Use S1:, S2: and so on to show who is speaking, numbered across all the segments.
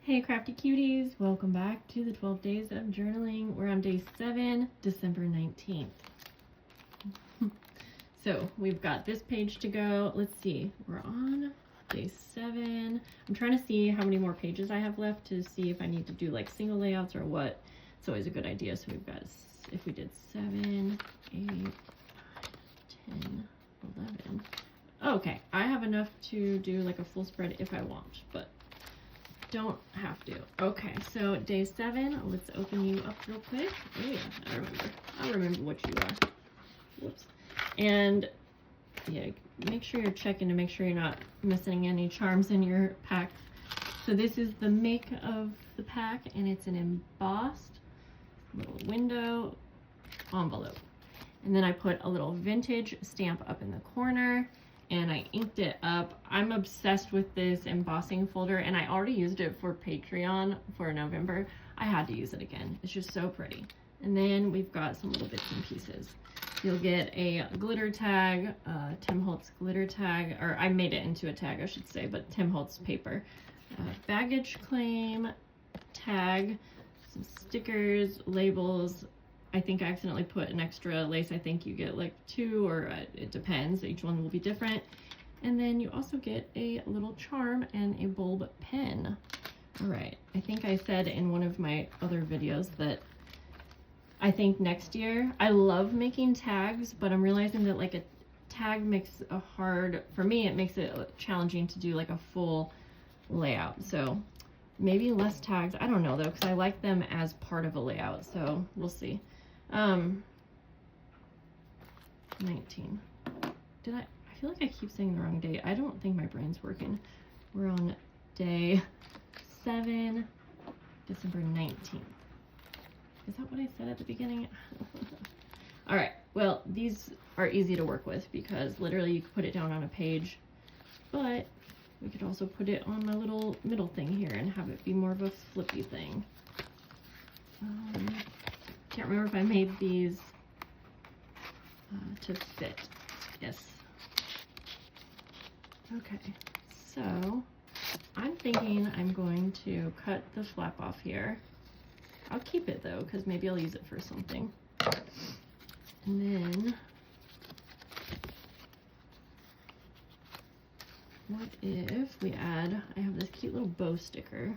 S1: Hey crafty cuties, welcome back to the 12 days of journaling. We're on day 7, December 19th. So we've got this page to go. Let's see, we're on day 7. I'm trying to see how many more pages I have left to see if I need to do like single layouts or what. It's always a good idea. So we've got, if we did 7, 8, 9, 10, 11. Okay, I have enough to do like a full spread if I want, but don't have to. Okay, so day 7, let's open you up real quick. Oh yeah, I remember what you are. Whoops. And yeah, make sure you're checking to make sure you're not missing any charms in your pack. So this is the make of the pack, and it's an embossed little window envelope. And then I put a little vintage stamp up in the corner, and I inked it up. I'm obsessed with this embossing folder, and I already used it for Patreon for November. I had to use it again. It's just so pretty. And then we've got some little bits and pieces. You'll get a glitter tag, Tim Holtz glitter tag, or I made it into a tag, I should say, but Tim Holtz paper. Baggage claim tag, some stickers, labels. I think I accidentally put an extra lace. I think you get like 2, or it depends. Each one will be different. And then you also get a little charm and a bulb pen. All right, I think I said in one of my other videos that I think next year, I love making tags, but I'm realizing that like a tag makes a hard, for me, it makes it challenging to do like a full layout. So maybe less tags. I don't know though, because I like them as part of a layout. So we'll see. 19. I feel like I keep saying the wrong date. I don't think my brain's working. We're on day 7, December 19th. Is that what I said at the beginning? All right, well, these are easy to work with because literally you could put it down on a page, but we could also put it on my little middle thing here and have it be more of a flippy thing. Can't remember if I made these to fit. Yes. Okay, so I'm thinking I'm going to cut the flap off here. I'll keep it though, because maybe I'll use it for something. And then, what if we add, I have this cute little bow sticker.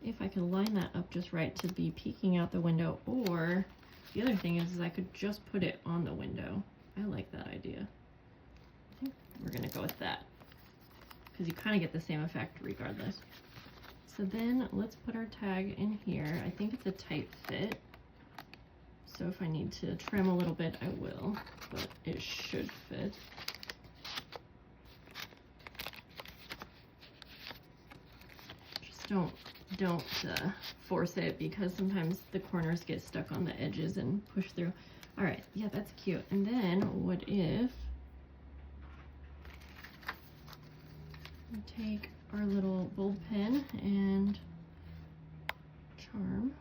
S1: If I can line that up just right to be peeking out the window, or the other thing is I could just put it on the window. I like that idea. I think we're gonna go with that, because you kind of get the same effect regardless. So then let's put our tag in here. I think it's a tight fit, so if I need to trim a little bit, I will, but it should fit. Just don't force it, because sometimes the corners get stuck on the edges and push through. All right, yeah, that's cute. And then what if we take our little bulb pen and charm,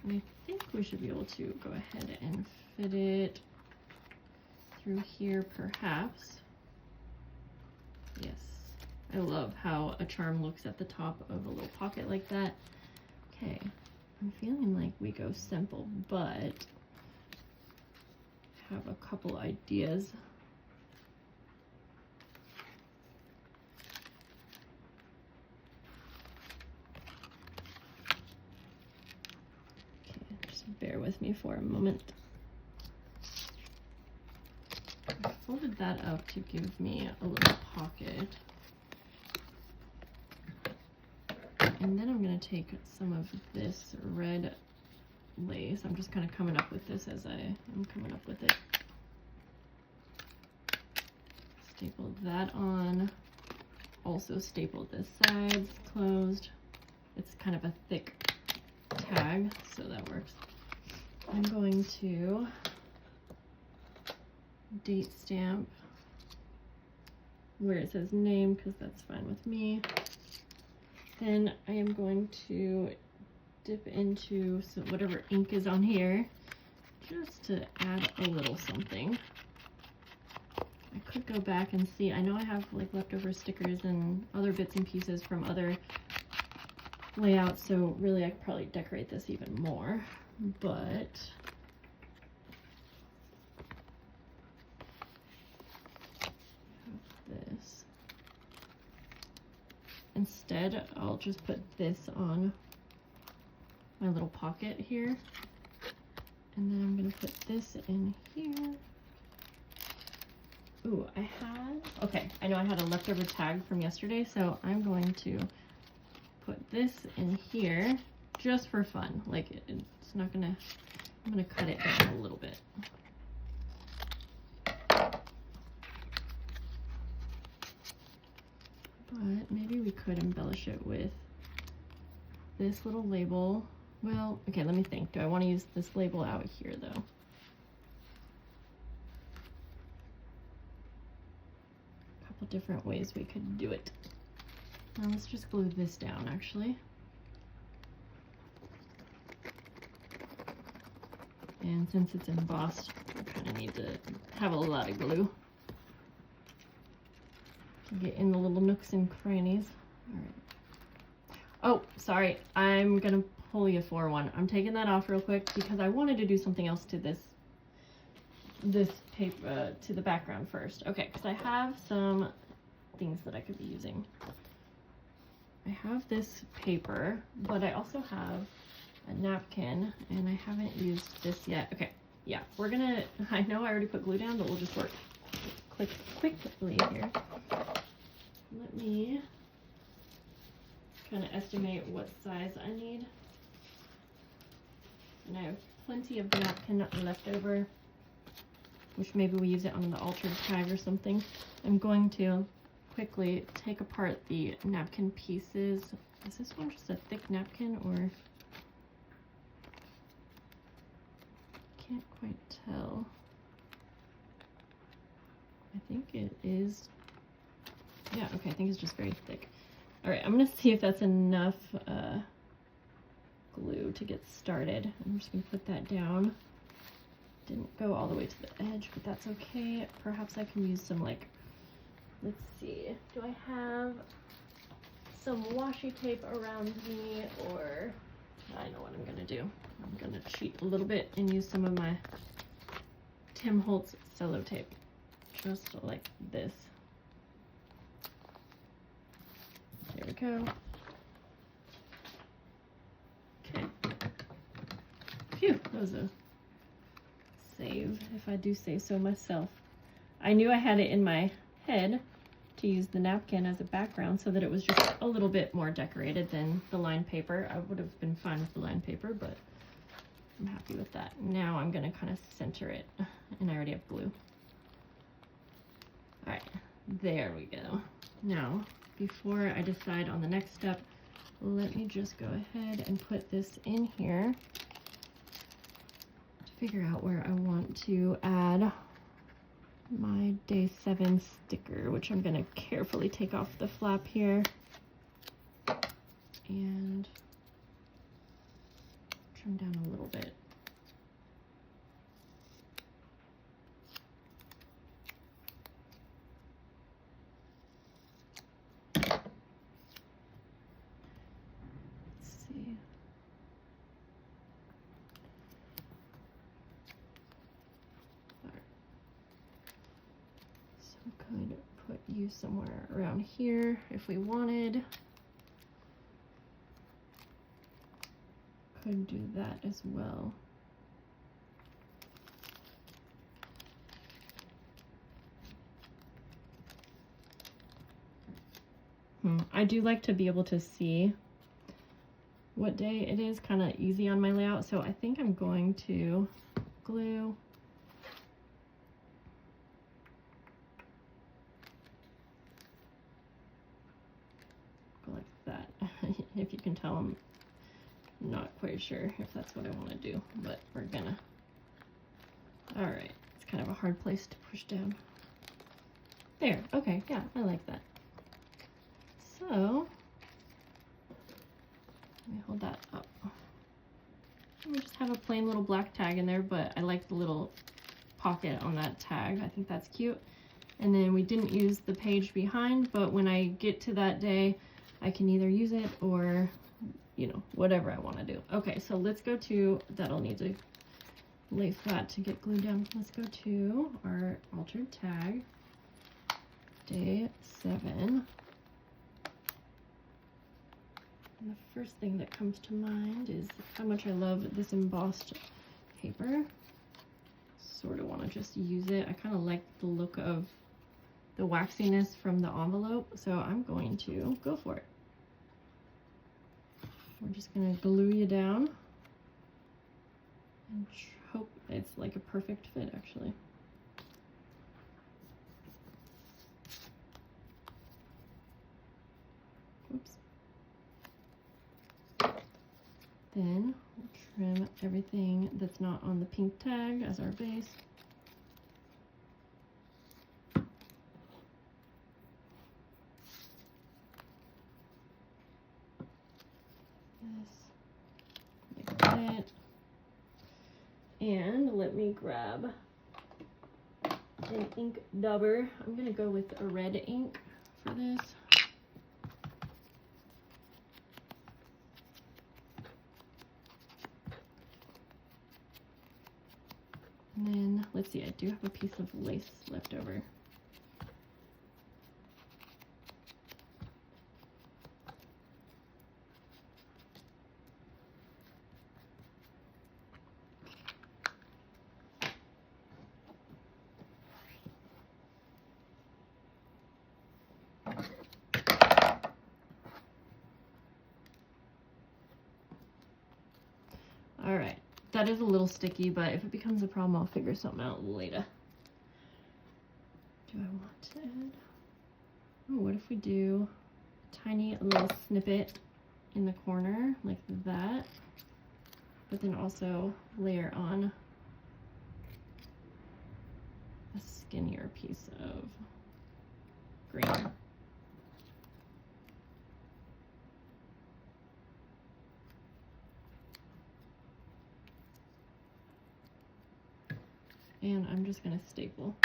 S1: and I think we should be able to go ahead and fit it through here perhaps. Yes, I love how a charm looks at the top of a little pocket like that. Okay, I'm feeling like we go simple, but have a couple ideas. Bear with me for a moment. I folded that up to give me a little pocket. And then I'm going to take some of this red lace. I'm just kind of coming up with this as I am coming up with it. Stapled that on. Also stapled the sides closed. It's kind of a thick tag, so that works. I'm going to date stamp where it says name, because that's fine with me. Then I am going to dip into whatever ink is on here, just to add a little something. I could go back and see. I know I have like leftover stickers and other bits and pieces from other layout, so really I could probably decorate this even more, but this. Instead, I'll just put this on my little pocket here, and then I'm gonna put this in here. Ooh, okay, I know I had a leftover tag from yesterday, so I'm going to put this in here just for fun. Like, it's not gonna, I'm gonna cut it down a little bit. But maybe we could embellish it with this little label. Well, okay, let me think. Do I want to use this label out here though? A couple different ways we could do it. Now let's just glue this down actually. And since it's embossed, I kind of need to have a lot of glue to get in the little nooks and crannies. All right. Oh, sorry, I'm gonna pull you for one. I'm taking that off real quick because I wanted to do something else to this paper, to the background first. Okay, because I have some things that I could be using. I have this paper, but I also have a napkin, and I haven't used this yet. Okay, yeah, we're gonna, I know I already put glue down, but we'll just work quickly here. Let me kind of estimate what size I need. And I have plenty of napkin left over, which maybe we use it on the altered tag or something. I'm going to quickly take apart the napkin pieces. Is this one just a thick napkin, or? Can't quite tell. I think it is, yeah, okay, I think it's just very thick. All right, I'm gonna see if that's enough glue to get started. I'm just gonna put that down. Didn't go all the way to the edge, but that's okay. Perhaps I can use some, like, let's see, do I have some washi tape around me, or I know what I'm gonna do. I'm gonna cheat a little bit and use some of my Tim Holtz cello tape, just like this. There we go. Okay. Phew, that was a save, if I do say so myself. I knew I had it in my head to use the napkin as a background so that it was just a little bit more decorated than the lined paper. I would have been fine with the lined paper, but I'm happy with that. Now I'm gonna kind of center it, and I already have glue. All right, there we go. Now, before I decide on the next step, let me just go ahead and put this in here to figure out where I want to add my day 7 sticker, which I'm gonna carefully take off the flap here and trim down a little bit. Let's see. Could put you somewhere around here if we wanted. Could do that as well. I do like to be able to see what day it is, kind of easy on my layout, so I think I'm going to glue if you can tell, I'm not quite sure if that's what I want to do, but we're gonna. All right, it's kind of a hard place to push down. There, okay, yeah, I like that. So, let me hold that up. We just have a plain little black tag in there, but I like the little pocket on that tag. I think that's cute. And then we didn't use the page behind, but when I get to that day, I can either use it or, you know, whatever I want to do. Okay, so let's go to, that'll need to lay flat to get glued down. Let's go to our altered tag, day 7. And the first thing that comes to mind is how much I love this embossed paper. Sort of want to just use it. I kind of like the look of the waxiness from the envelope, so I'm going to go for it. We're just going to glue you down and hope it's like a perfect fit, actually. Oops. Then we'll trim everything that's not on the pink tag as our base. Like that. And let me grab an ink dauber. I'm gonna go with a red ink for this. And then, let's see, I do have a piece of lace left over. All right. That is a little sticky, but if it becomes a problem, I'll figure something out later. Do I want to add? Oh, what if we do a tiny little snippet in the corner like that, but then also layer on a skinnier piece of green. And I'm just gonna staple.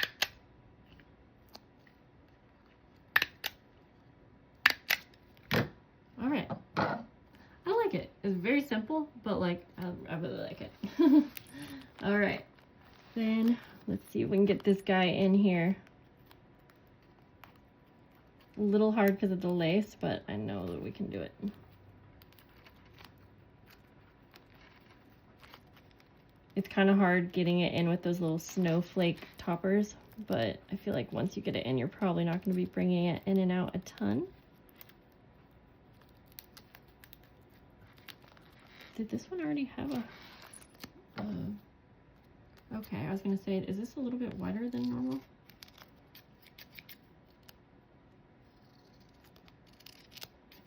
S1: All right, I like it. It's very simple, but like, I really like it. All right, then let's see if we can get this guy in here. A little hard because of the lace, but I know that we can do it. It's kind of hard getting it in with those little snowflake toppers, but I feel like once you get it in, you're probably not going to be bringing it in and out a ton. Did this one already have a... okay, I was going to say, is this a little bit wider than normal?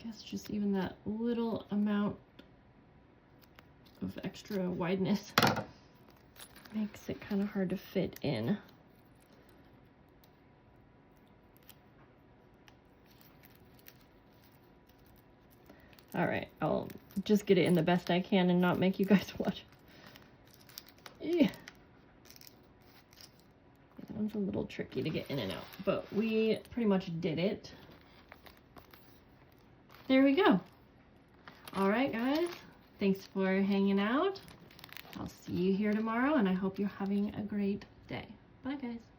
S1: I guess just even that little amount of extra wideness makes it kind of hard to fit in. All right, I'll just get it in the best I can and not make you guys watch. Yeah. That one's a little tricky to get in and out, but we pretty much did it. There we go. All right, guys. Thanks for hanging out. I'll see you here tomorrow, and I hope you're having a great day. Bye, guys.